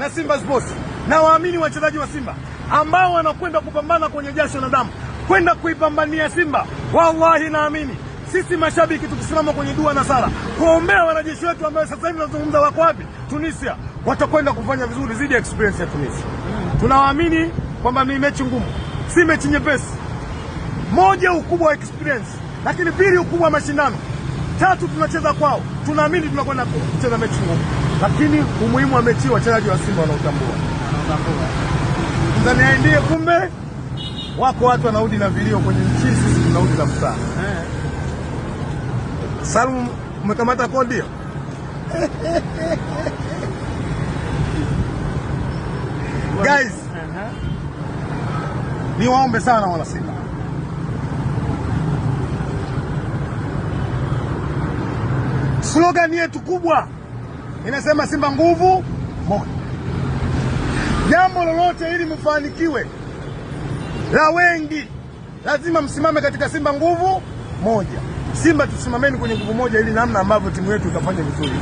na Simba Sports, na waamini wachezaji wa Simba ambao wanakwenda kupambana kwenye jasho na damu kwenda kuipambania Simba. Wallahi naamini sisi mashabiki tukisimama kwenye dua na sala kuombea wanajeshi wetu ambao sasa hivi tunazungumza wako wapi, Tunisia, watakwenda kufanya vizuri zidi ya experience ya Tunisia. Tunawaamini kwamba ni mechi ngumu, si mechi nyepesi. Moja, ukubwa wa experience, lakini pili, ukubwa wa mashindano. Tatu, tunacheza kwao, tunaamini tunakwenda kucheza mechi ngumu, lakini umuhimu wa mechi wachezaji wa Simba wanautambua. Tanzania ndiye, kumbe wako watu wanaudi na vilio kwenye nchi, sisi tunaudi na furaha. Salum, umekamata kodi hiyo? Guys, ni waombe sana wana Simba, slogan yetu kubwa inasema Simba nguvu moja. Jambo lolote ili mfanikiwe la wengi, lazima msimame katika Simba nguvu moja. Simba tusimameni kwenye nguvu moja, ili namna ambavyo timu yetu itafanya vizuri.